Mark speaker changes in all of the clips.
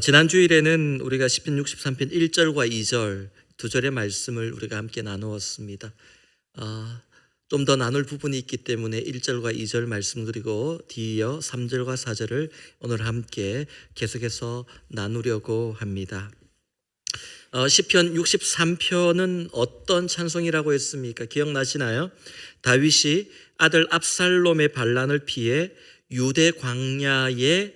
Speaker 1: 지난 주일에는 우리가 시편 63편 1절과 2절 두 절의 말씀을 우리가 함께 나누었습니다. 좀 더 나눌 부분이 있기 때문에 1절과 2절 말씀 그리고 뒤이어 3절과 4절을 오늘 함께 계속해서 나누려고 합니다. 시편 63편은 어떤 찬송이라고 했습니까? 기억나시나요? 다윗이 아들 압살롬의 반란을 피해 유대 광야에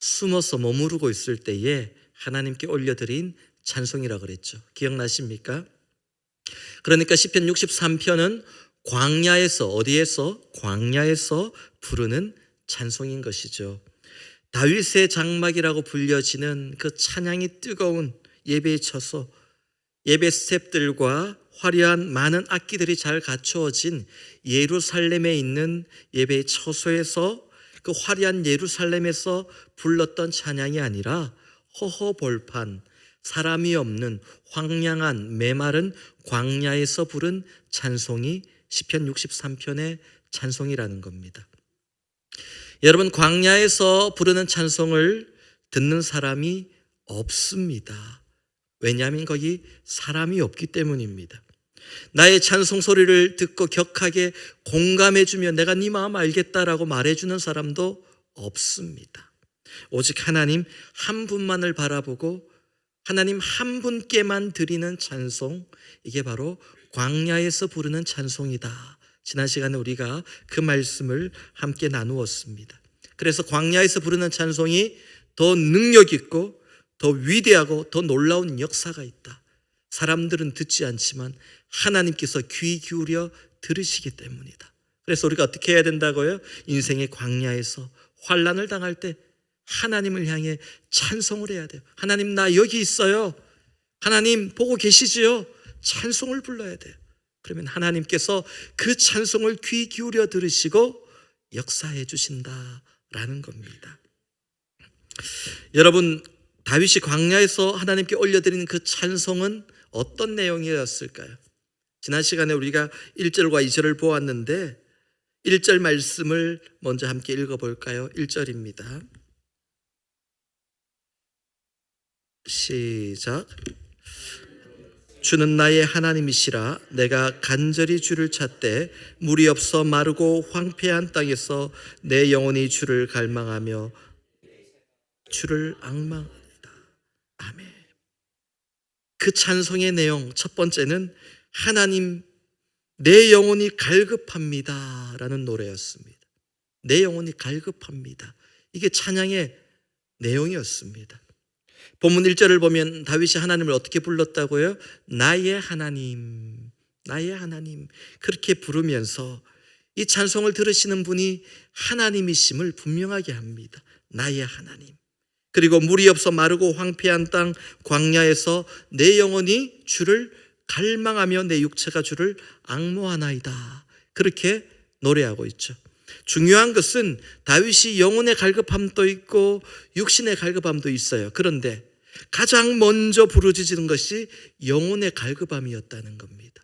Speaker 1: 숨어서 머무르고 있을 때에 하나님께 올려드린 찬송이라고 그랬죠. 기억나십니까? 그러니까 시편 63편은 광야에서, 어디에서? 광야에서 부르는 찬송인 것이죠. 다윗의 장막이라고 불려지는 그 찬양이 뜨거운 예배에 쳐서 예배 스텝들과 화려한 많은 악기들이 잘 갖추어진 예루살렘에 있는 예배의 처소에서 그 화려한 예루살렘에서 불렀던 찬양이 아니라 허허벌판, 사람이 없는 황량한 메마른 광야에서 부른 찬송이 시편 63편의 찬송이라는 겁니다. 여러분, 광야에서 부르는 찬송을 듣는 사람이 없습니다. 왜냐하면 거기 사람이 없기 때문입니다. 나의 찬송 소리를 듣고 격하게 공감해주며 내가 네 마음 알겠다라고 말해주는 사람도 없습니다. 오직 하나님 한 분만을 바라보고 하나님 한 분께만 드리는 찬송, 이게 바로 광야에서 부르는 찬송이다. 지난 시간에 우리가 그 말씀을 함께 나누었습니다. 그래서 광야에서 부르는 찬송이 더 능력 있고 더 위대하고 더 놀라운 역사가 있다. 사람들은 듣지 않지만 하나님께서 귀 기울여 들으시기 때문이다. 그래서 우리가 어떻게 해야 된다고요? 인생의 광야에서 환난을 당할 때 하나님을 향해 찬송을 해야 돼요. 하나님, 나 여기 있어요. 하나님 보고 계시지요? 찬송을 불러야 돼요. 그러면 하나님께서 그 찬송을 귀 기울여 들으시고 역사해 주신다라는 겁니다. 여러분, 다윗이 광야에서 하나님께 올려드리는 그 찬송은 어떤 내용이었을까요? 지난 시간에 우리가 1절과 2절을 보았는데 1절 말씀을 먼저 함께 읽어볼까요? 1절입니다. 시작. 주는 나의 하나님이시라. 내가 간절히 주를 찾되 물이 없어 마르고 황폐한 땅에서 내 영혼이 주를 갈망하며 주를 앙망한다. 아멘. 그 찬송의 내용 첫 번째는 하나님, 내 영혼이 갈급합니다 라는 노래였습니다. 내 영혼이 갈급합니다. 이게 찬양의 내용이었습니다. 본문 1절을 보면 다윗이 하나님을 어떻게 불렀다고요? 나의 하나님, 나의 하나님, 그렇게 부르면서 이 찬송을 들으시는 분이 하나님이심을 분명하게 합니다. 나의 하나님. 그리고 물이 없어 마르고 황폐한 땅 광야에서 내 영혼이 주를 갈망하며 내 육체가 주를 앙모하나이다. 그렇게 노래하고 있죠. 중요한 것은 다윗이 영혼의 갈급함도 있고 육신의 갈급함도 있어요. 그런데 가장 먼저 부르짖는 것이 영혼의 갈급함이었다는 겁니다.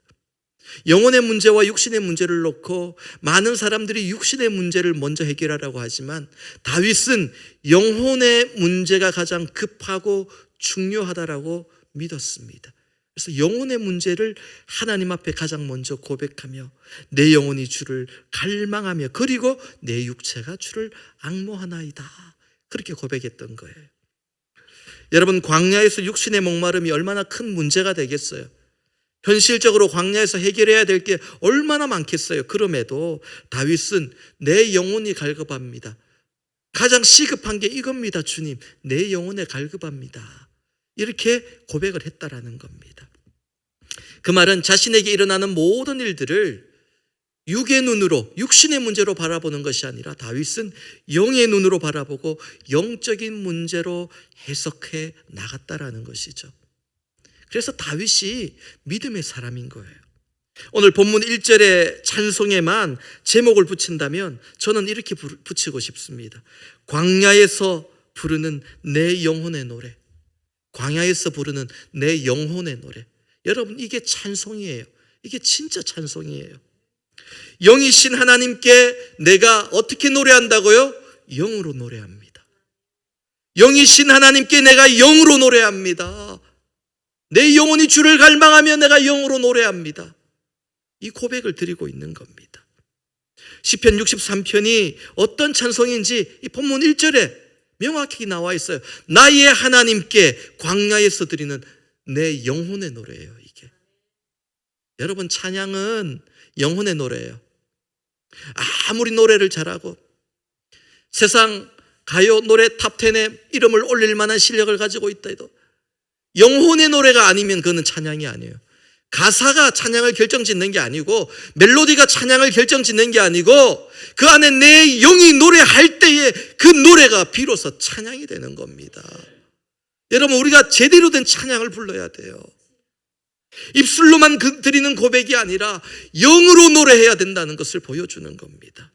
Speaker 1: 영혼의 문제와 육신의 문제를 놓고 많은 사람들이 육신의 문제를 먼저 해결하라고 하지만 다윗은 영혼의 문제가 가장 급하고 중요하다라고 믿었습니다. 그래서 영혼의 문제를 하나님 앞에 가장 먼저 고백하며 내 영혼이 주를 갈망하며 그리고 내 육체가 주를 앙모하나이다. 그렇게 고백했던 거예요. 여러분, 광야에서 육신의 목마름이 얼마나 큰 문제가 되겠어요. 현실적으로 광야에서 해결해야 될 게 얼마나 많겠어요. 그럼에도 다윗은 내 영혼이 갈급합니다. 가장 시급한 게 이겁니다. 주님, 내 영혼에 갈급합니다. 이렇게 고백을 했다라는 겁니다. 그 말은 자신에게 일어나는 모든 일들을 육의 눈으로, 육신의 문제로 바라보는 것이 아니라 다윗은 영의 눈으로 바라보고 영적인 문제로 해석해 나갔다라는 것이죠. 그래서 다윗이 믿음의 사람인 거예요. 오늘 본문 1절의 찬송에만 제목을 붙인다면 저는 이렇게 붙이고 싶습니다. 광야에서 부르는 내 영혼의 노래. 광야에서 부르는 내 영혼의 노래. 여러분, 이게 찬송이에요. 이게 진짜 찬송이에요. 영이신 하나님께 내가 어떻게 노래한다고요? 영으로 노래합니다. 영이신 하나님께 내가 영으로 노래합니다. 내 영혼이 주를 갈망하며 내가 영으로 노래합니다. 이 고백을 드리고 있는 겁니다. 시편 63편이 어떤 찬송인지 이 본문 1절에 명확히 나와 있어요. 나의 하나님께 광야에서 드리는 내 영혼의 노래예요. 이게 여러분, 찬양은 영혼의 노래예요. 아무리 노래를 잘하고 세상 가요 노래 탑10에 이름을 올릴 만한 실력을 가지고 있다 해도 영혼의 노래가 아니면 그거는 찬양이 아니에요. 가사가 찬양을 결정짓는 게 아니고, 멜로디가 찬양을 결정짓는 게 아니고, 그 안에 내 영이 노래할 때에 그 노래가 비로소 찬양이 되는 겁니다. 여러분, 우리가 제대로 된 찬양을 불러야 돼요. 입술로만 드리는 고백이 아니라 영으로 노래해야 된다는 것을 보여주는 겁니다.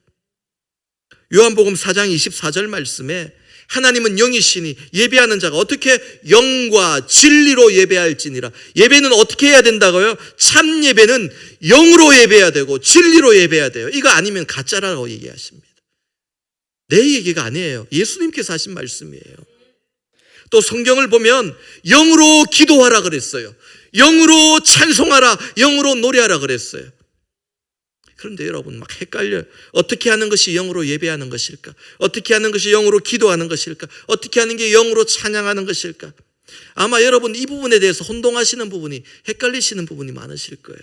Speaker 1: 요한복음 4장 24절 말씀에 하나님은 영이시니 예배하는 자가 어떻게 영과 진리로 예배할지니라. 예배는 어떻게 해야 된다고요? 참 예배는 영으로 예배해야 되고 진리로 예배해야 돼요. 이거 아니면 가짜라고 얘기하십니다. 내 얘기가 아니에요. 예수님께서 하신 말씀이에요. 또 성경을 보면 영으로 기도하라 그랬어요. 영으로 찬송하라, 영으로 노래하라 그랬어요. 그런데 여러분 막 헷갈려요. 어떻게 하는 것이 영으로 예배하는 것일까? 어떻게 하는 것이 영으로 기도하는 것일까? 어떻게 하는 게 영으로 찬양하는 것일까? 아마 여러분 이 부분에 대해서 혼동하시는 부분이, 헷갈리시는 부분이 많으실 거예요.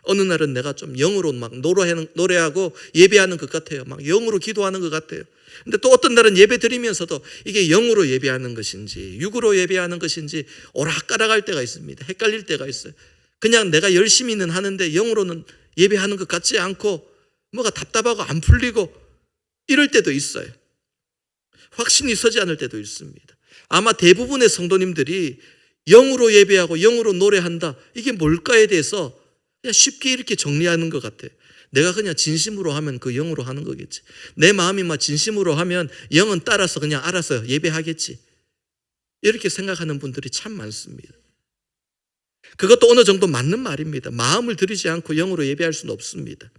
Speaker 1: 어느 날은 내가 좀 영으로 막 노래하고 예배하는 것 같아요. 막 영으로 기도하는 것 같아요. 근데 또 어떤 날은 예배 드리면서도 이게 영으로 예배하는 것인지 육으로 예배하는 것인지 오락가락할 때가 있습니다. 헷갈릴 때가 있어요. 그냥 내가 열심히는 하는데 영으로는 예배하는 것 같지 않고 뭐가 답답하고 안 풀리고 이럴 때도 있어요. 확신이 서지 않을 때도 있습니다. 아마 대부분의 성도님들이 영으로 예배하고 영으로 노래한다, 이게 뭘까에 대해서 그냥 쉽게 이렇게 정리하는 것 같아요. 내가 그냥 진심으로 하면 그 영으로 하는 거겠지. 내 마음이 막 진심으로 하면 영은 따라서 그냥 알아서 예배하겠지. 이렇게 생각하는 분들이 참 많습니다. 그것도 어느 정도 맞는 말입니다. 마음을 들이지 않고 영으로 예배할 수는 없습니다.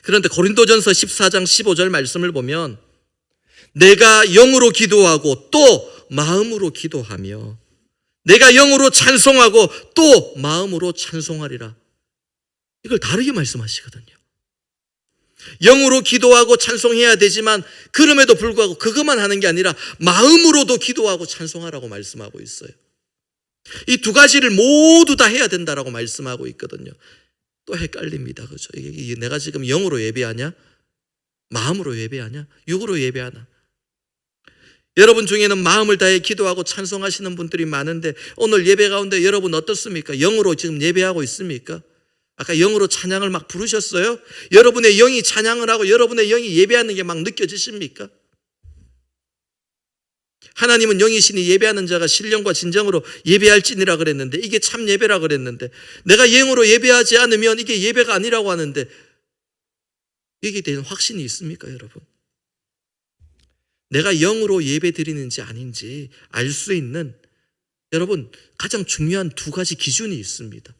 Speaker 1: 그런데 고린도전서 14장 15절 말씀을 보면 내가 영으로 기도하고 또 마음으로 기도하며 내가 영으로 찬송하고 또 마음으로 찬송하리라. 이걸 다르게 말씀하시거든요. 영으로 기도하고 찬송해야 되지만 그럼에도 불구하고 그것만 하는 게 아니라 마음으로도 기도하고 찬송하라고 말씀하고 있어요. 이 두 가지를 모두 다 해야 된다라고 말씀하고 있거든요. 또 헷갈립니다. 그렇죠? 이게 내가 지금 영으로 예배하냐? 마음으로 예배하냐? 육으로 예배하나? 여러분 중에는 마음을 다해 기도하고 찬송하시는 분들이 많은데 오늘 예배 가운데 여러분 어떻습니까? 영으로 지금 예배하고 있습니까? 아까 영으로 찬양을 막 부르셨어요? 여러분의 영이 찬양을 하고 여러분의 영이 예배하는 게 막 느껴지십니까? 하나님은 영이시니 예배하는 자가 신령과 진정으로 예배할지니라 그랬는데 이게 참 예배라 그랬는데 내가 영으로 예배하지 않으면 이게 예배가 아니라고 하는데 이게 대한 확신이 있습니까, 여러분? 내가 영으로 예배 드리는지 아닌지 알 수 있는 여러분 가장 중요한 두 가지 기준이 있습니다.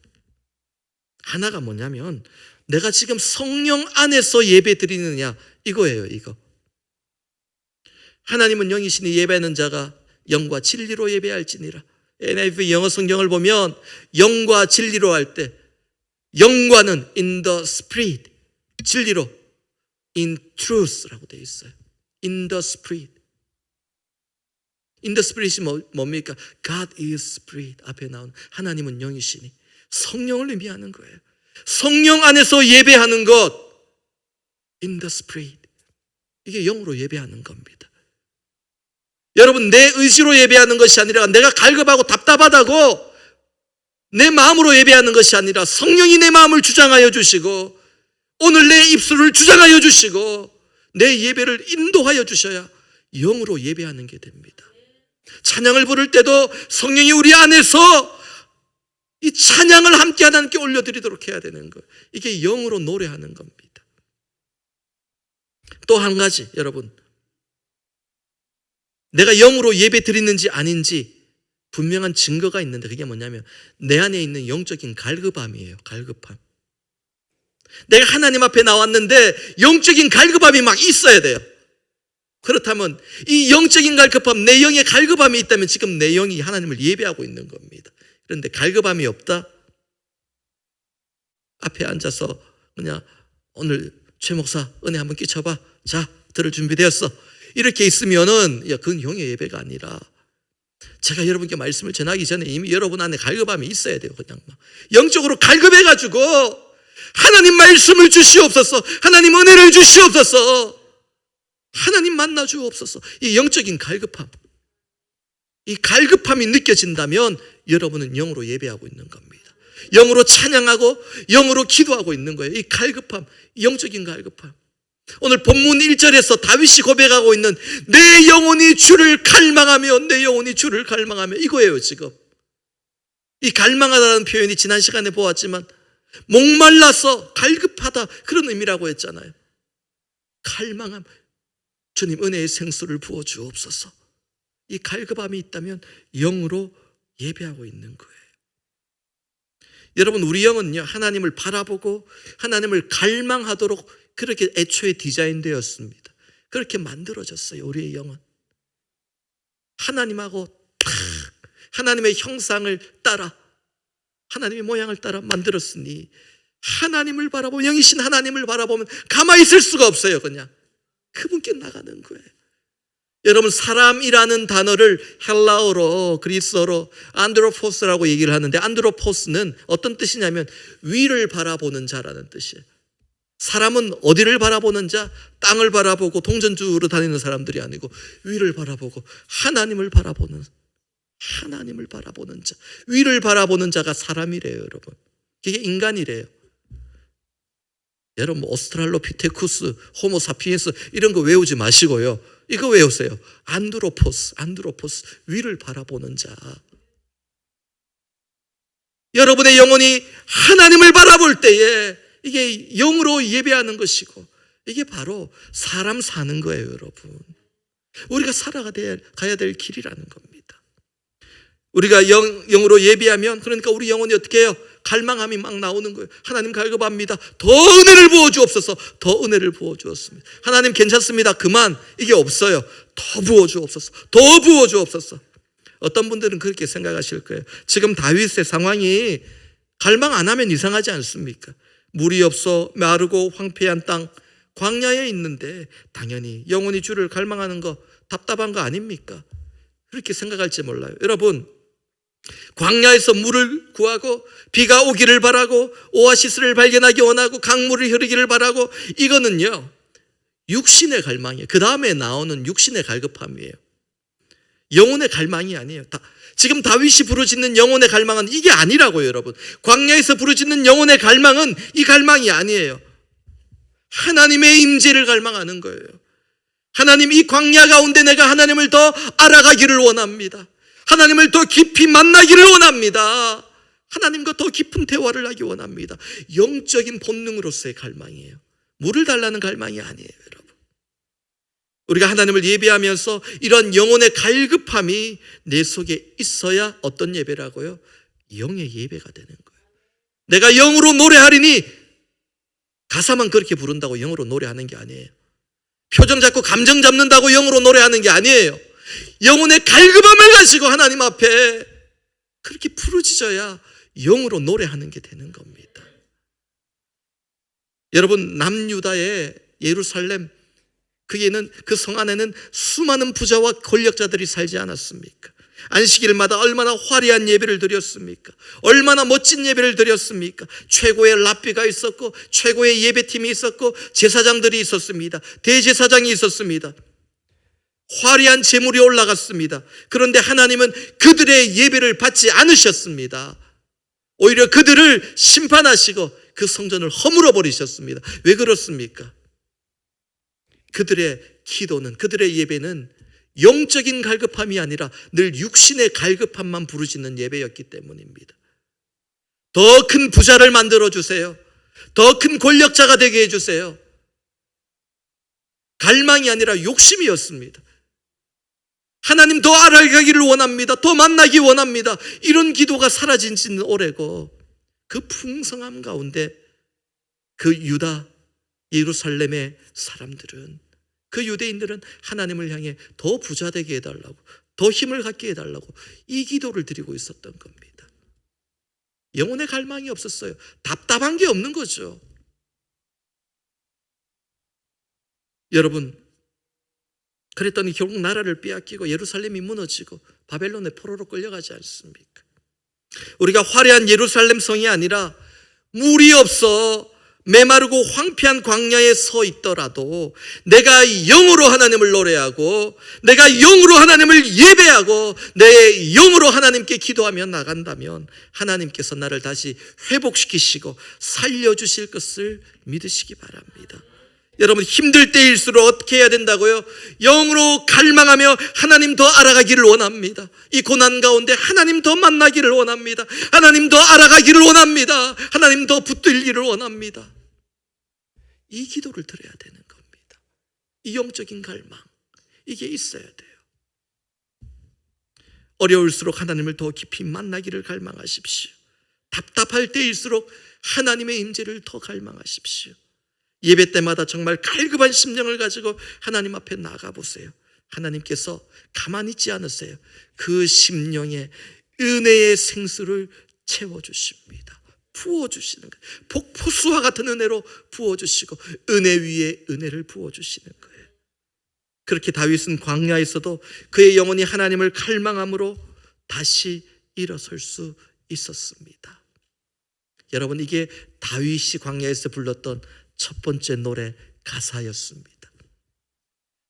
Speaker 1: 하나가 뭐냐면 내가 지금 성령 안에서 예배 드리느냐 이거예요. 이거. 하나님은 영이시니 예배하는 자가 영과 진리로 예배할지니라. NIV 영어 성경을 보면 영과 진리로 할 때 영과는 in the spirit, 진리로 in truth라고 되어 있어요. in the spirit. in the spirit이 뭡니까? God is spirit 앞에 나온 하나님은 영이시니 성령을 의미하는 거예요. 성령 안에서 예배하는 것 in the spirit, 이게 영으로 예배하는 겁니다. 여러분 내 의지로 예배하는 것이 아니라 내가 갈급하고 답답하다고 내 마음으로 예배하는 것이 아니라 성령이 내 마음을 주장하여 주시고 오늘 내 입술을 주장하여 주시고 내 예배를 인도하여 주셔야 영으로 예배하는 게 됩니다. 찬양을 부를 때도 성령이 우리 안에서 이 찬양을 함께 하나님께 올려드리도록 해야 되는 거예요. 이게 영으로 노래하는 겁니다. 또 한 가지 여러분, 내가 영으로 예배 드리는지 아닌지 분명한 증거가 있는데 그게 뭐냐면 내 안에 있는 영적인 갈급함이에요. 갈급함. 내가 하나님 앞에 나왔는데 영적인 갈급함이 막 있어야 돼요. 그렇다면 이 영적인 갈급함, 내 영에 갈급함이 있다면 지금 내 영이 하나님을 예배하고 있는 겁니다. 그런데 갈급함이 없다? 앞에 앉아서 그냥 오늘 최 목사 은혜 한번 끼쳐봐. 자, 들을 준비되었어. 이렇게 있으면은 그건 영의 예배가 아니라, 제가 여러분께 말씀을 전하기 전에 이미 여러분 안에 갈급함이 있어야 돼요. 그냥 막 영적으로 갈급해가지고 하나님 말씀을 주시옵소서, 하나님 은혜를 주시옵소서, 하나님 만나 주옵소서. 이 영적인 갈급함, 이 갈급함이 느껴진다면 여러분은 영으로 예배하고 있는 겁니다. 영으로 찬양하고 영으로 기도하고 있는 거예요. 이 갈급함, 영적인 갈급함. 오늘 본문 1절에서 다윗이 고백하고 있는 내 영혼이 주를 갈망하며, 내 영혼이 주를 갈망하며, 이거예요. 지금 이 갈망하다는 표현이 지난 시간에 보았지만 목말라서 갈급하다, 그런 의미라고 했잖아요. 갈망함, 주님 은혜의 생수를 부어 주옵소서. 이 갈급함이 있다면 영으로 예배하고 있는 거예요. 여러분, 우리 영은요, 하나님을 바라보고 하나님을 갈망하도록 그렇게 애초에 디자인되었습니다. 그렇게 만들어졌어요. 우리의 영은 하나님하고 하나님의 형상을 따라, 하나님의 모양을 따라 만들었으니 하나님을 바라보면, 영이신 하나님을 바라보면 가만히 있을 수가 없어요. 그냥 그분께 나가는 거예요. 여러분, 사람이라는 단어를 헬라어로, 그리스어로 안드로포스라고 얘기를 하는데, 안드로포스는 어떤 뜻이냐면 위를 바라보는 자라는 뜻이에요. 사람은 어디를 바라보는 자? 땅을 바라보고 동전주로 다니는 사람들이 아니고 위를 바라보고 하나님을 바라보는, 하나님을 바라보는 자, 위를 바라보는 자가 사람이래요. 여러분, 이게 인간이래요. 여러분, 오스트랄로피테쿠스, 호모사피엔스 이런 거 외우지 마시고요, 이거 외우세요. 안드로포스, 안드로포스, 위를 바라보는 자. 여러분의 영혼이 하나님을 바라볼 때에 이게 영으로 예배하는 것이고, 이게 바로 사람 사는 거예요. 여러분, 우리가 살아가야 될 길이라는 겁니다. 우리가 영으로 예배하면, 그러니까 우리 영혼이 어떻게 해요? 갈망함이 막 나오는 거예요. 하나님 갈급합니다. 더 은혜를 부어주옵소서. 더 은혜를 부어주었습니다. 하나님 괜찮습니다. 그만, 이게 없어요. 더 부어주옵소서. 더 부어주옵소서. 어떤 분들은 그렇게 생각하실 거예요. 지금 다윗의 상황이 갈망 안 하면 이상하지 않습니까? 물이 없어 마르고 황폐한 땅, 광야에 있는데 당연히 영혼이 주를 갈망하는 거 답답한 거 아닙니까? 그렇게 생각할지 몰라요. 여러분, 광야에서 물을 구하고 비가 오기를 바라고 오아시스를 발견하기 원하고 강물이 흐르기를 바라고, 이거는요 육신의 갈망이에요. 그 다음에 나오는 육신의 갈급함이에요. 영혼의 갈망이 아니에요. 지금 다윗이 부르짖는 영혼의 갈망은 이게 아니라고요. 여러분, 광야에서 부르짖는 영혼의 갈망은 이 갈망이 아니에요. 하나님의 임재를 갈망하는 거예요. 하나님, 이 광야 가운데 내가 하나님을 더 알아가기를 원합니다. 하나님을 더 깊이 만나기를 원합니다. 하나님과 더 깊은 대화를 하기 원합니다. 영적인 본능으로서의 갈망이에요. 물을 달라는 갈망이 아니에요. 여러분, 우리가 하나님을 예배하면서 이런 영혼의 갈급함이 내 속에 있어야 어떤 예배라고요? 영의 예배가 되는 거예요. 내가 영으로 노래하리니, 가사만 그렇게 부른다고 영으로 노래하는 게 아니에요. 표정 잡고 감정 잡는다고 영으로 노래하는 게 아니에요. 영혼의 갈급함을 가지고 하나님 앞에 그렇게 부르짖어야 영으로 노래하는 게 되는 겁니다. 여러분, 남유다의 예루살렘, 그 성 안에는 수많은 부자와 권력자들이 살지 않았습니까? 안식일마다 얼마나 화려한 예배를 드렸습니까? 얼마나 멋진 예배를 드렸습니까? 최고의 랍비가 있었고, 최고의 예배팀이 있었고, 제사장들이 있었습니다. 대제사장이 있었습니다. 화려한 제물이 올라갔습니다. 그런데 하나님은 그들의 예배를 받지 않으셨습니다. 오히려 그들을 심판하시고 그 성전을 허물어 버리셨습니다. 왜 그렇습니까? 그들의 기도는, 그들의 예배는 영적인 갈급함이 아니라 늘 육신의 갈급함만 부르짖는 예배였기 때문입니다. 더 큰 부자를 만들어 주세요. 더 큰 권력자가 되게 해주세요. 갈망이 아니라 욕심이었습니다. 하나님 더 알아가기를 원합니다. 더 만나기 원합니다. 이런 기도가 사라진 지는 오래고, 그 풍성함 가운데 그 유다 예루살렘의 사람들은 그 유대인들은 하나님을 향해 더 부자되게 해달라고, 더 힘을 갖게 해달라고 이 기도를 드리고 있었던 겁니다. 영혼의 갈망이 없었어요. 답답한 게 없는 거죠. 여러분, 그랬더니 결국 나라를 빼앗기고 예루살렘이 무너지고 바벨론의 포로로 끌려가지 않습니까? 우리가 화려한 예루살렘 성이 아니라 물이 없어 메마르고 황폐한 광야에 서 있더라도 내가 영으로 하나님을 노래하고 내가 영으로 하나님을 예배하고 내 영으로 하나님께 기도하며 나간다면 하나님께서 나를 다시 회복시키시고 살려주실 것을 믿으시기 바랍니다. 여러분, 힘들 때일수록 어떻게 해야 된다고요? 영으로 갈망하며 하나님 더 알아가기를 원합니다. 이 고난 가운데 하나님 더 만나기를 원합니다. 하나님 더 알아가기를 원합니다. 하나님 더 붙들기를 원합니다. 이 기도를 드려야 되는 겁니다. 이 영적인 갈망, 이게 있어야 돼요. 어려울수록 하나님을 더 깊이 만나기를 갈망하십시오. 답답할 때일수록 하나님의 임재를 더 갈망하십시오. 예배 때마다 정말 갈급한 심령을 가지고 하나님 앞에 나가보세요. 하나님께서 가만히 있지 않으세요. 그 심령에 은혜의 생수를 채워주십니다. 부어주시는 거예요. 폭포수와 같은 은혜로 부어주시고 은혜 위에 은혜를 부어주시는 거예요. 그렇게 다윗은 광야에서도 그의 영혼이 하나님을 갈망함으로 다시 일어설 수 있었습니다. 여러분, 이게 다윗이 광야에서 불렀던 첫 번째 노래 가사였습니다.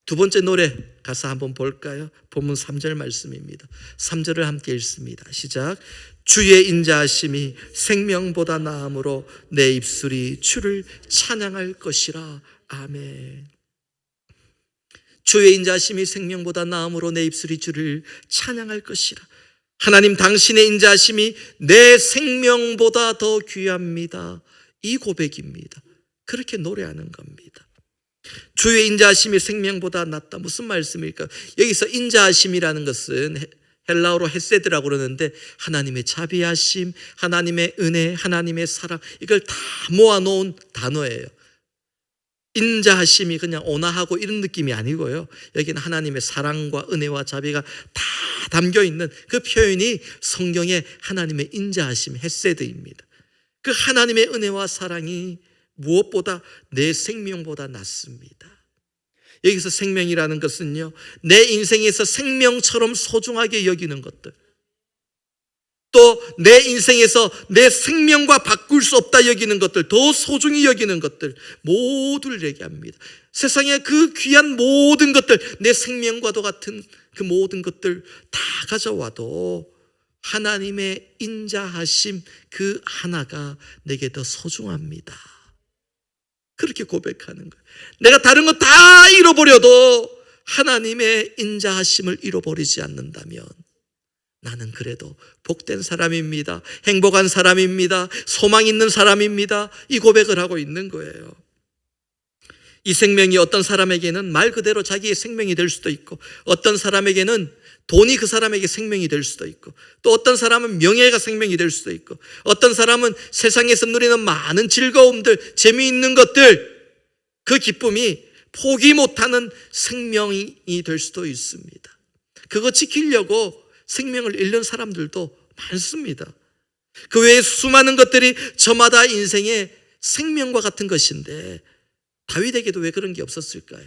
Speaker 1: 두 번째 노래 가사 한번 볼까요? 본문 3절 말씀입니다. 3절을 함께 읽습니다. 시작. 주의 인자하심이 생명보다 나음으로 내 입술이 주를 찬양할 것이라. 아멘. 주의 인자하심이 생명보다 나음으로 내 입술이 주를 찬양할 것이라. 하나님, 당신의 인자하심이 내 생명보다 더 귀합니다. 이 고백입니다. 그렇게 노래하는 겁니다. 주의 인자하심이 생명보다 낫다. 무슨 말씀일까? 여기서 인자하심이라는 것은 헬라어로 헤세드라고 그러는데 하나님의 자비하심, 하나님의 은혜, 하나님의 사랑, 이걸 다 모아놓은 단어예요. 인자하심이 그냥 온화하고 이런 느낌이 아니고요. 여기는 하나님의 사랑과 은혜와 자비가 다 담겨있는 그 표현이 성경의 하나님의 인자하심, 헤세드입니다. 그 하나님의 은혜와 사랑이 무엇보다 내 생명보다 낫습니다. 여기서 생명이라는 것은요, 내 인생에서 생명처럼 소중하게 여기는 것들, 또 내 인생에서 내 생명과 바꿀 수 없다 여기는 것들, 더 소중히 여기는 것들 모두를 얘기합니다. 세상의 그 귀한 모든 것들, 내 생명과도 같은 그 모든 것들 다 가져와도 하나님의 인자하심 그 하나가 내게 더 소중합니다. 그렇게 고백하는 거예요. 내가 다른 거 다 잃어버려도 하나님의 인자하심을 잃어버리지 않는다면 나는 그래도 복된 사람입니다. 행복한 사람입니다. 소망 있는 사람입니다. 이 고백을 하고 있는 거예요. 이 생명이 어떤 사람에게는 말 그대로 자기의 생명이 될 수도 있고, 어떤 사람에게는 돈이 그 사람에게 생명이 될 수도 있고, 또 어떤 사람은 명예가 생명이 될 수도 있고, 어떤 사람은 세상에서 누리는 많은 즐거움들, 재미있는 것들, 그 기쁨이 포기 못하는 생명이 될 수도 있습니다. 그거 지키려고 생명을 잃는 사람들도 많습니다. 그 외에 수많은 것들이 저마다 인생의 생명과 같은 것인데 다윗에게도 왜 그런 게 없었을까요?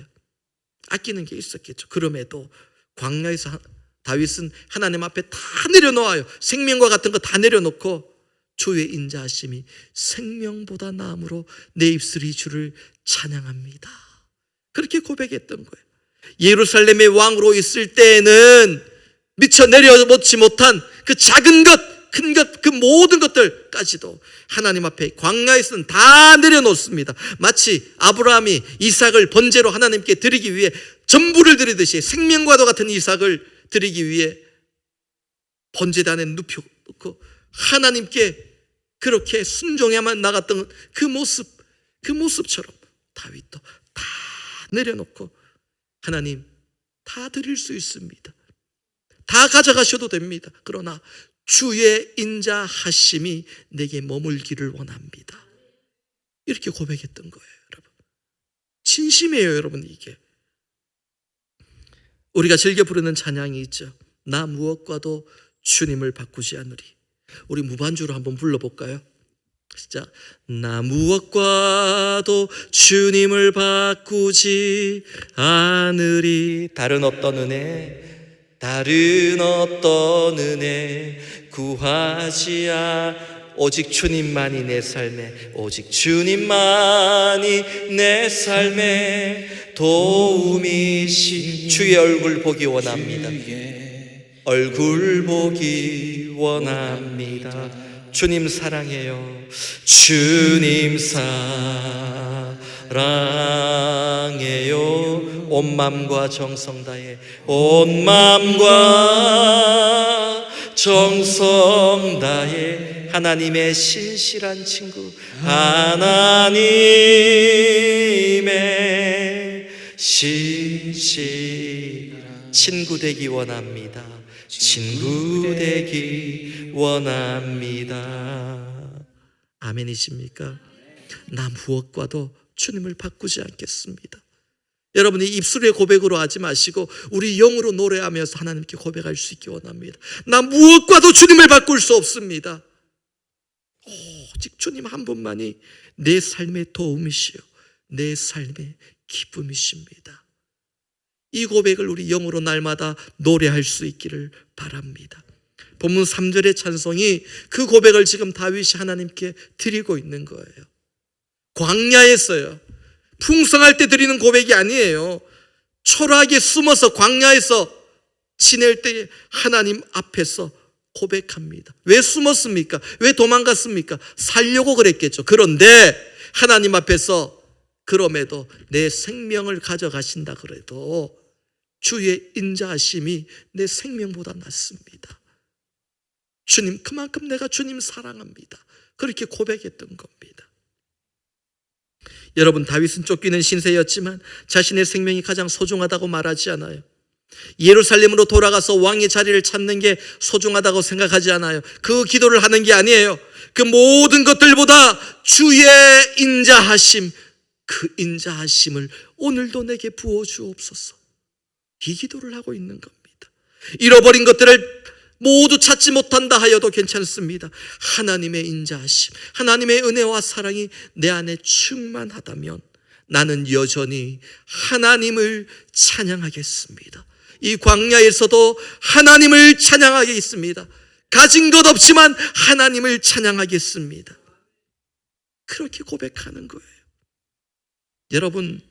Speaker 1: 아끼는 게 있었겠죠. 그럼에도 광야에서 다윗은 하나님 앞에 다 내려놓아요. 생명과 같은 거 다 내려놓고 주의 인자하심이 생명보다 나음으로 내 입술이 주를 찬양합니다. 그렇게 고백했던 거예요. 예루살렘의 왕으로 있을 때에는 미처 내려놓지 못한 그 작은 것, 큰 것, 그 모든 것들까지도 하나님 앞에 광야에서는 다 내려놓습니다. 마치 아브라함이 이삭을 번제로 하나님께 드리기 위해 전부를 드리듯이 생명과도 같은 이삭을 드리기 위해 번제단에 눕혀놓고 하나님께 그렇게 순종해야만 나갔던 그 모습처럼 다윗도 다 내려놓고 하나님 다 드릴 수 있습니다. 다 가져가셔도 됩니다. 그러나 주의 인자하심이 내게 머물기를 원합니다. 이렇게 고백했던 거예요, 여러분. 진심이에요, 여러분. 이게 우리가 즐겨 부르는 찬양이 있죠. 나 무엇과도 주님을 바꾸지 않으리. 우리 무반주로 한번 불러볼까요? 진짜 나 무엇과도 주님을 바꾸지 않으리. 다른 어떤 은혜 구하지 오직 주님만이 내 삶에, 오직 주님만이 내 삶에 도움이시. 주의 얼굴 보기 원합니다. 얼굴 보기 원합니다. 주님 사랑해요. 주님 사랑해요. 온 마음과 정성 다해, 온 마음과 정성 다해. 하나님의 신실한 친구, 하나님의 친구 되기 원합니다. 친구 되기 원합니다. 아멘이십니까? 나 무엇과도 주님을 바꾸지 않겠습니다. 여러분이 입술의 고백으로 하지 마시고 우리 영으로 노래하면서 하나님께 고백할 수 있기 원합니다. 나 무엇과도 주님을 바꿀 수 없습니다. 오직 주님 한 분만이 내 삶의 도움이시요 내 삶의 기쁨이십니다. 이 고백을 우리 영으로 날마다 노래할 수 있기를 바랍니다. 본문 3절의 찬송이 그 고백을 지금 다윗이 하나님께 드리고 있는 거예요. 광야에서요. 풍성할 때 드리는 고백이 아니에요. 초라하게 숨어서 광야에서 지낼 때 하나님 앞에서 고백합니다. 왜 숨었습니까? 왜 도망갔습니까? 살려고 그랬겠죠. 그런데 하나님 앞에서 그럼에도 내 생명을 가져가신다 그래도 주의 인자하심이 내 생명보다 낫습니다. 주님, 그만큼 내가 주님 사랑합니다. 그렇게 고백했던 겁니다. 여러분, 다윗은 쫓기는 신세였지만 자신의 생명이 가장 소중하다고 말하지 않아요. 예루살렘으로 돌아가서 왕의 자리를 찾는 게 소중하다고 생각하지 않아요. 그 기도를 하는 게 아니에요. 그 모든 것들보다 주의 인자하심, 그 인자하심을 오늘도 내게 부어주옵소서. 이 기도를 하고 있는 겁니다. 잃어버린 것들을 모두 찾지 못한다 하여도 괜찮습니다. 하나님의 인자하심, 하나님의 은혜와 사랑이 내 안에 충만하다면 나는 여전히 하나님을 찬양하겠습니다. 이 광야에서도 하나님을 찬양하겠습니다. 가진 것 없지만 하나님을 찬양하겠습니다. 그렇게 고백하는 거예요. 여러분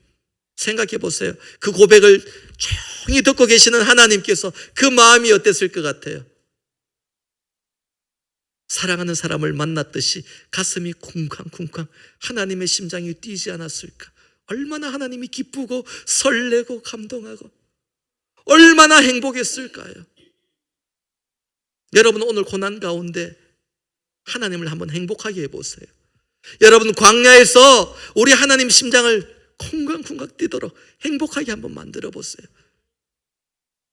Speaker 1: 생각해 보세요. 그 고백을 조용히 듣고 계시는 하나님께서 그 마음이 어땠을 것 같아요? 사랑하는 사람을 만났듯이 가슴이 쿵쾅쿵쾅 하나님의 심장이 뛰지 않았을까? 얼마나 하나님이 기쁘고 설레고 감동하고 얼마나 행복했을까요? 여러분 오늘 고난 가운데 하나님을 한번 행복하게 해보세요. 여러분 광야에서 우리 하나님 심장을 쿵쾅쿵쾅 뛰도록 행복하게 한번 만들어 보세요.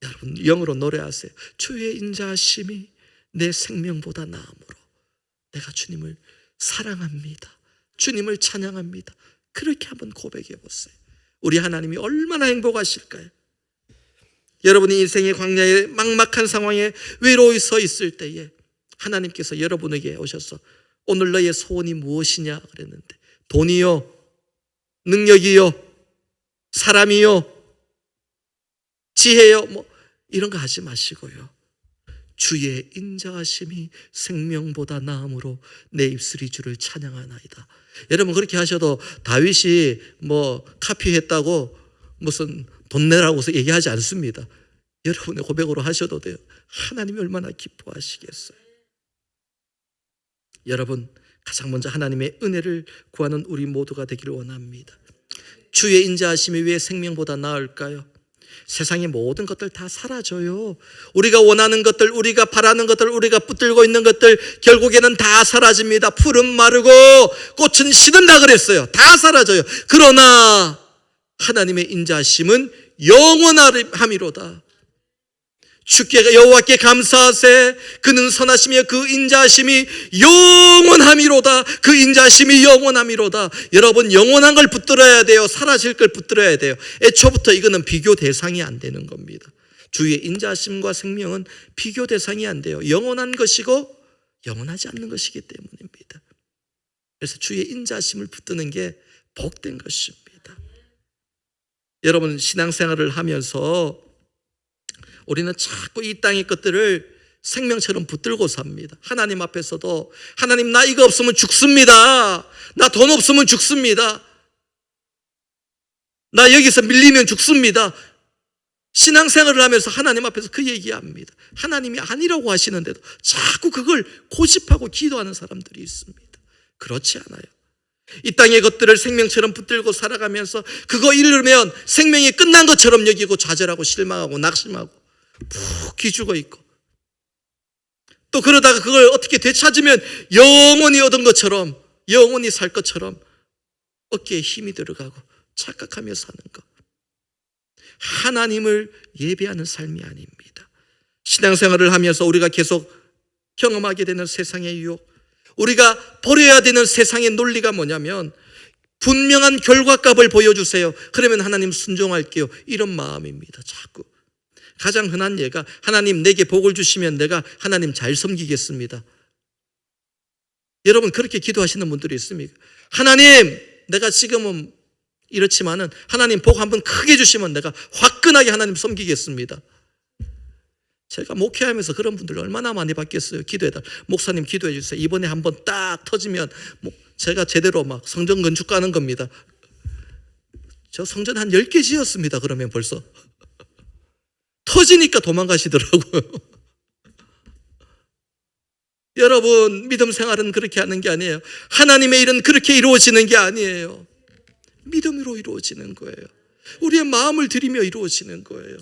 Speaker 1: 여러분 영으로 노래하세요. 주의 인자하심이 내 생명보다 나음으로 내가 주님을 사랑합니다. 주님을 찬양합니다. 그렇게 한번 고백해 보세요. 우리 하나님이 얼마나 행복하실까요? 여러분이 인생의 광야의 막막한 상황에 외로이 서 있을 때에 하나님께서 여러분에게 오셔서 오늘 너의 소원이 무엇이냐 그랬는데 돈이요, 능력이요, 사람이요, 지혜요, 뭐 이런 거 하지 마시고요. 주의 인자하심이 생명보다 나음으로 내 입술이 주를 찬양하나이다. 여러분 그렇게 하셔도 다윗이 뭐 카피했다고 무슨 돈 내라고서 얘기하지 않습니다. 여러분의 고백으로 하셔도 돼요. 하나님이 얼마나 기뻐하시겠어요. 여러분 가장 먼저 하나님의 은혜를 구하는 우리 모두가 되기를 원합니다. 주의 인자하심이 왜 생명보다 나을까요? 세상의 모든 것들 다 사라져요. 우리가 원하는 것들, 우리가 바라는 것들, 우리가 붙들고 있는 것들 결국에는 다 사라집니다. 풀은 마르고 꽃은 시든다 그랬어요. 다 사라져요. 그러나 하나님의 인자하심은 영원함이로다. 주께 여호와께 감사하세. 그는 선하시며 그 인자하심이 영원함이로다. 그 인자하심이 영원함이로다. 여러분 영원한 걸 붙들어야 돼요. 사라질 걸 붙들어야 돼요. 애초부터 이거는 비교 대상이 안 되는 겁니다. 주의 인자하심과 생명은 비교 대상이 안 돼요. 영원한 것이고 영원하지 않는 것이기 때문입니다. 그래서 주의 인자하심을 붙드는 게 복된 것입니다. 여러분, 신앙생활을 하면서 우리는 자꾸 이 땅의 것들을 생명처럼 붙들고 삽니다. 하나님 앞에서도 하나님, 나 이거 없으면 죽습니다. 나 돈 없으면 죽습니다. 나 여기서 밀리면 죽습니다. 신앙생활을 하면서 하나님 앞에서 그 얘기합니다. 하나님이 아니라고 하시는데도 자꾸 그걸 고집하고 기도하는 사람들이 있습니다. 그렇지 않아요. 이 땅의 것들을 생명처럼 붙들고 살아가면서 그거 잃으면 생명이 끝난 것처럼 여기고 좌절하고 실망하고 낙심하고 푹 기죽어 있고, 또 그러다가 그걸 어떻게 되찾으면 영원히 얻은 것처럼, 영원히 살 것처럼 어깨에 힘이 들어가고 착각하며 사는 것, 하나님을 예배하는 삶이 아닙니다. 신앙생활을 하면서 우리가 계속 경험하게 되는 세상의 유혹, 우리가 버려야 되는 세상의 논리가 뭐냐면 분명한 결과값을 보여주세요. 그러면 하나님 순종할게요. 이런 마음입니다. 자꾸. 가장 흔한 예가 하나님 내게 복을 주시면 내가 하나님 잘 섬기겠습니다. 여러분, 그렇게 기도하시는 분들이 있습니까? 하나님, 내가 지금은 이렇지만은 하나님 복 한번 크게 주시면 내가 화끈하게 하나님 섬기겠습니다. 제가 목회하면서 그런 분들 얼마나 많이 봤겠어요. 기도해달, 목사님 기도해 주세요. 이번에 한번 딱 터지면 제가 제대로 막 성전 건축 가는 겁니다. 저 성전 한 10개 지었습니다. 그러면 벌써 터지니까 도망가시더라고요. 여러분, 믿음 생활은 그렇게 하는 게 아니에요. 하나님의 일은 그렇게 이루어지는 게 아니에요. 믿음으로 이루어지는 거예요. 우리의 마음을 들이며 이루어지는 거예요.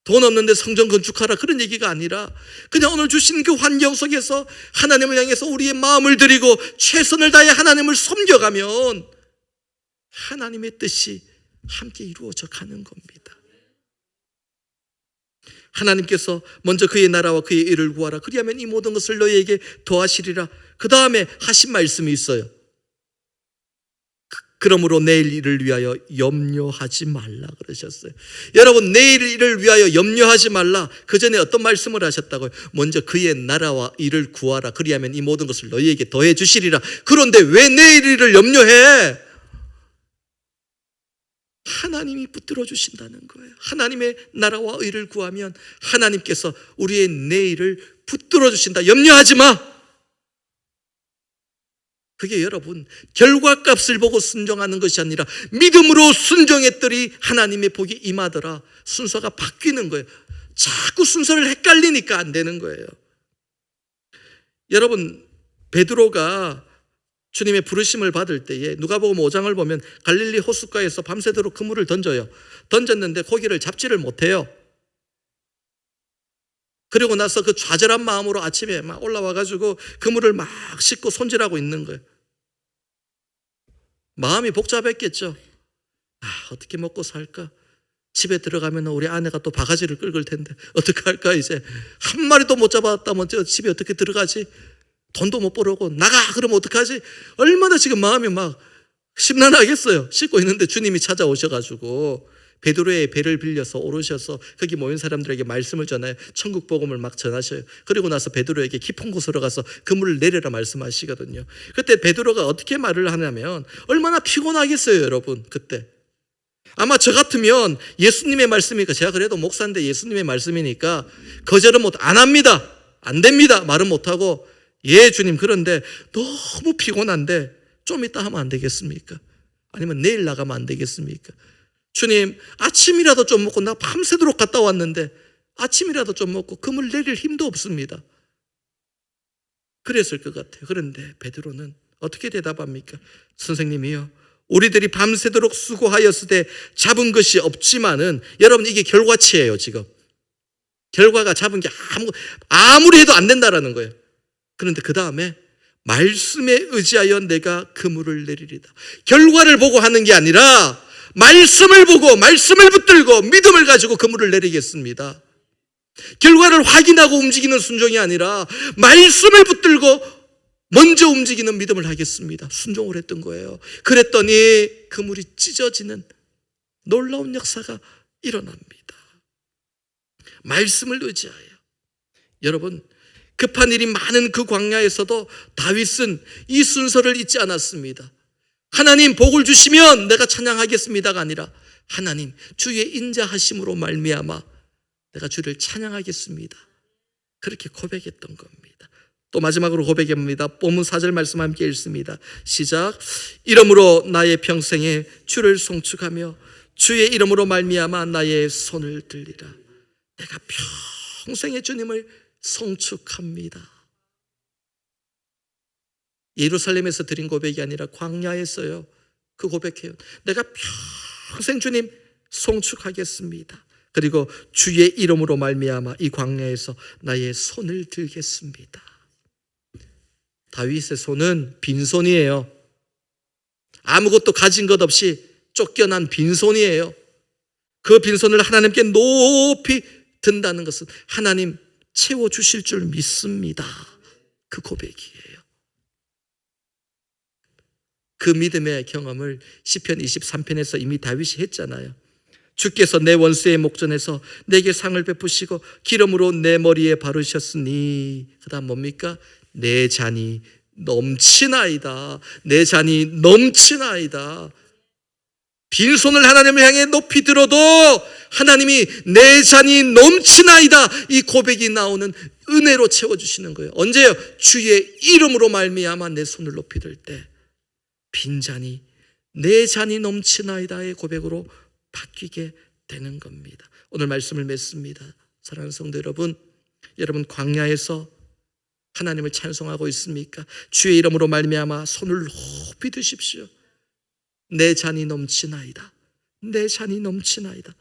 Speaker 1: 돈 없는데 성전 건축하라, 그런 얘기가 아니라 그냥 오늘 주신 그 환경 속에서 하나님을 향해서 우리의 마음을 드리고 최선을 다해 하나님을 섬겨가면 하나님의 뜻이 함께 이루어져 가는 겁니다. 하나님께서 먼저 그의 나라와 그의 일을 구하라, 그리하면 이 모든 것을 너희에게 더하시리라. 그 다음에 하신 말씀이 있어요. 그러므로 내일 일을 위하여 염려하지 말라 그러셨어요. 여러분, 내일 일을 위하여 염려하지 말라. 그 전에 어떤 말씀을 하셨다고요? 먼저 그의 나라와 일을 구하라. 그리하면 이 모든 것을 너희에게 더해 주시리라. 그런데 왜 내일 일을 염려해? 하나님이 붙들어 주신다는 거예요. 하나님의 나라와 의를 구하면 하나님께서 우리의 내일을 붙들어 주신다. 염려하지 마. 그게 여러분, 결과값을 보고 순종하는 것이 아니라 믿음으로 순종했더니 하나님의 복이 임하더라. 순서가 바뀌는 거예요. 자꾸 순서를 헷갈리니까 안 되는 거예요. 여러분, 베드로가 주님의 부르심을 받을 때에 누가복음 5장을 보면 갈릴리 호숫가에서 밤새도록 그물을 던져요. 던졌는데 고기를 잡지를 못해요. 그리고 나서 그 좌절한 마음으로 아침에 막 올라와가지고 그물을 막 씻고 손질하고 있는 거예요. 마음이 복잡했겠죠. 어떻게 먹고 살까? 집에 들어가면 우리 아내가 또 바가지를 긁을 텐데 어떻게 할까? 이제 한 마리도 못 잡았다면 저 집에 어떻게 들어가지? 돈도 못 벌고 나가 그러면 어떡하지? 얼마나 지금 마음이 막 심란하겠어요. 씻고 있는데 주님이 찾아오셔가지고 베드로의 배를 빌려서 오르셔서 거기 모인 사람들에게 말씀을 전하여 천국 복음을 막 전하셔요. 그리고 나서 베드로에게 깊은 곳으로 가서 그물을 내려라 말씀하시거든요. 그때 베드로가 어떻게 말을 하냐면 얼마나 피곤하겠어요, 여러분. 그때 아마 저 같으면 예수님의 말씀이니까, 제가 그래도 목사인데 예수님의 말씀이니까 거절은 안 합니다. 안 됩니다. 말은 못하고, 예 주님, 그런데 너무 피곤한데 좀 이따 하면 안 되겠습니까? 아니면 내일 나가면 안 되겠습니까? 주님, 아침이라도 좀 먹고, 나 밤새도록 갔다 왔는데 아침이라도 좀 먹고 그물 내릴 힘도 없습니다. 그랬을 것 같아요. 그런데 베드로는 어떻게 대답합니까? 선생님이요, 우리들이 밤새도록 수고하였을 때 잡은 것이 없지만은, 여러분 이게 결과치예요. 지금 결과가 잡은 게 아무리 해도 안 된다라는 거예요. 그런데 그 다음에 말씀에 의지하여 내가 그물을 내리리다. 결과를 보고 하는 게 아니라 말씀을 보고 말씀을 붙들고 믿음을 가지고 그물을 내리겠습니다. 결과를 확인하고 움직이는 순종이 아니라 말씀을 붙들고 먼저 움직이는 믿음을 하겠습니다. 순종을 했던 거예요. 그랬더니 그물이 찢어지는 놀라운 역사가 일어납니다. 말씀을 의지하여. 여러분, 급한 일이 많은 그 광야에서도 다윗은 이 순서를 잊지 않았습니다. 하나님 복을 주시면 내가 찬양하겠습니다가 아니라 하나님 주의 인자하심으로 말미암아 내가 주를 찬양하겠습니다. 그렇게 고백했던 겁니다. 또 마지막으로 고백합니다. 본문 4절 말씀 함께 읽습니다. 시작. 이러므로 나의 평생에 주를 송축하며 주의 이름으로 말미암아 나의 손을 들리라. 내가 평생에 주님을 송축합니다. 예루살렘에서 드린 고백이 아니라 광야에서요. 그 고백해요. 내가 평생 주님 송축하겠습니다. 그리고 주의 이름으로 말미암아 이 광야에서 나의 손을 들겠습니다. 다윗의 손은 빈손이에요. 아무것도 가진 것 없이 쫓겨난 빈손이에요. 그 빈손을 하나님께 높이 든다는 것은 하나님 채워주실 줄 믿습니다. 그 고백이에요. 그 믿음의 경험을 시편 23편에서 이미 다윗이 했잖아요. 주께서 내 원수의 목전에서 내게 상을 베푸시고 기름으로 내 머리에 바르셨으니, 그 다음 뭡니까? 내 잔이 넘치나이다. 내 잔이 넘치나이다. 빈손을 하나님을 향해 높이 들어도 하나님이 내 잔이 넘치나이다, 이 고백이 나오는 은혜로 채워주시는 거예요. 언제요? 주의 이름으로 말미암아 내 손을 높이 들 때 빈잔이 내 잔이 넘치나이다의 고백으로 바뀌게 되는 겁니다. 오늘 말씀을 맺습니다. 사랑하는 성도 여러분, 여러분 광야에서 하나님을 찬송하고 있습니까? 주의 이름으로 말미암아 손을 높이 드십시오. 내 잔이 넘치나이다. 내 잔이 넘치나이다.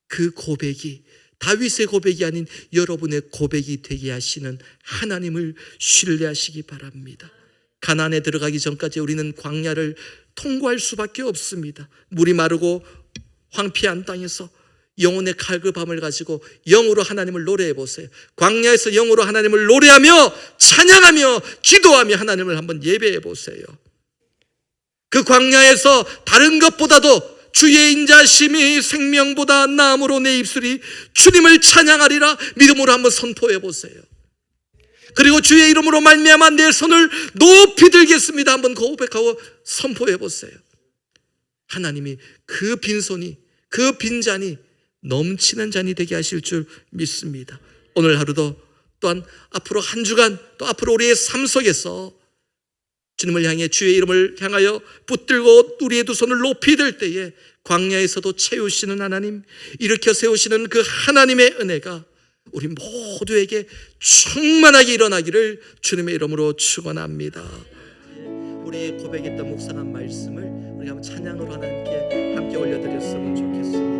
Speaker 1: 그 고백이 다윗의 고백이 아닌 여러분의 고백이 되게 하시는 하나님을 신뢰하시기 바랍니다. 가나안에 들어가기 전까지 우리는 광야를 통과할 수밖에 없습니다. 물이 마르고 황폐한 땅에서 영혼의 칼급함을 가지고 영으로 하나님을 노래해 보세요. 광야에서 영으로 하나님을 노래하며 찬양하며 기도하며 하나님을 한번 예배해 보세요. 그 광야에서 다른 것보다도 주의 인자심이 생명보다 나음으로 내 입술이 주님을 찬양하리라 믿음으로 한번 선포해 보세요. 그리고 주의 이름으로 말미암아 내 손을 높이 들겠습니다. 한번 고백하고 선포해 보세요. 하나님이 그 빈손이, 그 빈잔이 넘치는 잔이 되게 하실 줄 믿습니다. 오늘 하루도 또한 앞으로 한 주간 또 앞으로 우리의 삶 속에서 주님을 향해 주의 이름을 향하여 붙들고 우리의 두 손을 높이 들 때에 광야에서도 채우시는 하나님, 일으켜 세우시는 그 하나님의 은혜가 우리 모두에게 충만하게 일어나기를 주님의 이름으로 축원합니다. 우리의 고백했던 묵상한 말씀을 우리가 한번 찬양으로 하나님께 함께 올려드렸으면 좋겠습니다.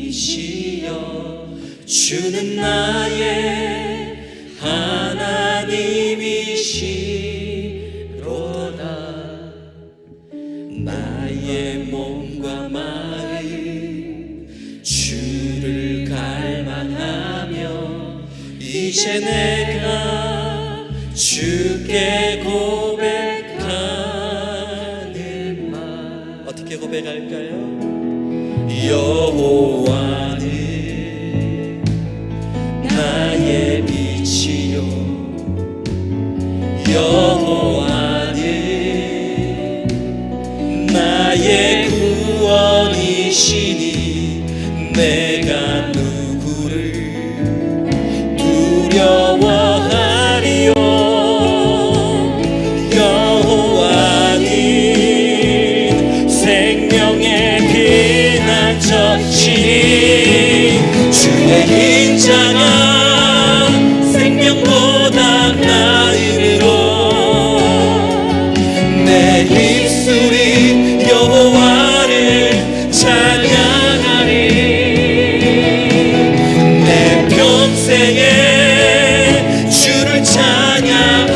Speaker 2: 하나님이시여 주는 나의 하나님이시로다. 나의 몸과 마음 주를 갈망하며 이제 내가 주께 고백하는 말.
Speaker 1: 어떻게 고백할까요?
Speaker 2: 여호와는 나의 빛이요 여호와는 나의 구원이시니 내가 누구를 두려워하리요. 여호와는 생명의 피난처시니 주의 인자가 생명보다 나으므로 내 입술이 여호와를 찬양하리. 내 평생에 주를 찬양하며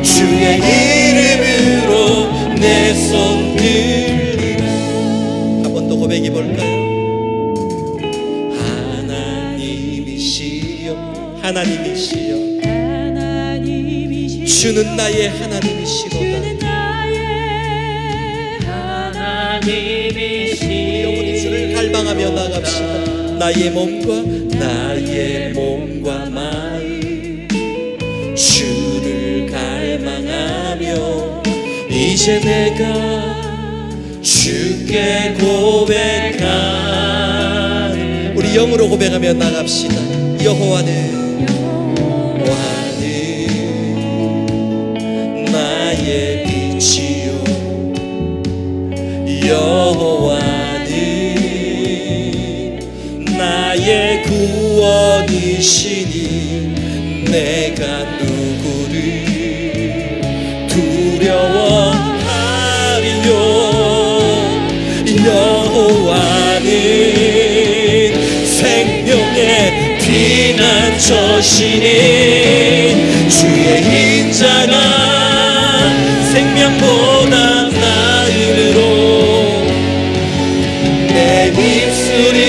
Speaker 2: 주의 이름으로 내 손 들리라.
Speaker 1: 고백해 볼까요? 하나님이시여 주는 나의 하나님이시로다. 영원히 주를 갈망하며 나갑시다. 나의 몸과 마음 주를 갈망하며 이제 내가 주께 고백하는, 우리 영으로 고백하며 나갑시다. 여호와는 나의 빛이요 여호와는 나의 구원이시니 내가 누구를 두려워하리요. 여호와는 생명의 피난처시니 주의 인자가 생명보다 나으로 내 입술이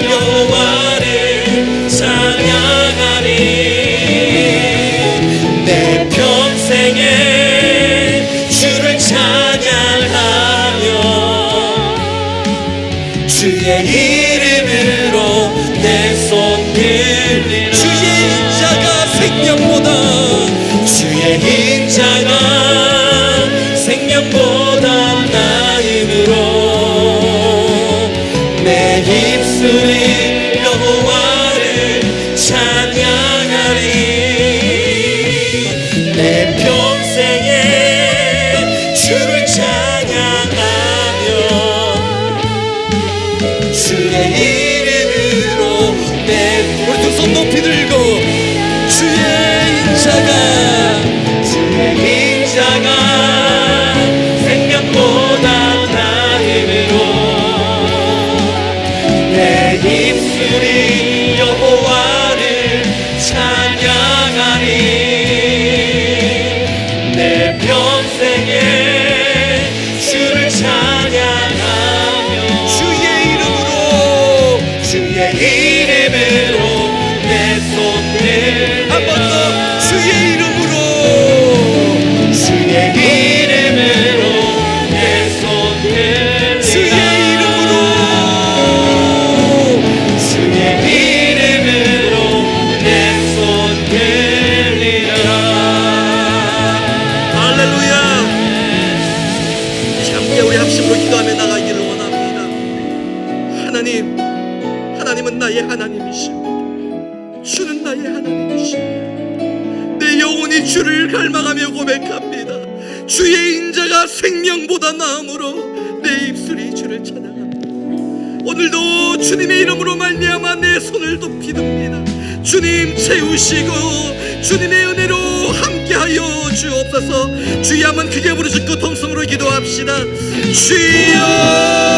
Speaker 1: 여호와를 찬양하리. 내 평생에 주를 찬양하며 주의 이름으로 내 손 들리라. 주의 인자가 생명보다, 주의 인자가 생명보다 나음으로 내 입술이 여호와를 찬양하리. 내 평생에 주를 찬양하며 주의 이름으로 내, 우리 두 손 높이 들고 주의 인자가 생명보다 나음으로 내 입술이 여호와를 찬양하리. 내 평생에 주를 찬양하며 주의 이름으로 내 손 들라. 한 번 더 주의 이름으로 내 손 들리라. 주의 이름으로 내 손 들리라. 할렐루야. 이제 함께 우리 합심으로 기도하며 나가기를 원합니다. 하나님은 나의 하나님이십니다. 주는 나의 하나님이십니다. 내 영혼이 주를 갈망하며 고백합니다. 주의 인자가 생명보다 나음으로 내 입술이 주를 찬양합니다. 오늘도 주님의 이름으로 말미암아 내 손을 높이 듭니다. 주님 채우시고 주님의 은혜로 함께하여 주옵소서. 주여 한번 크게 부르짖고 통성으로 기도합시다. 주여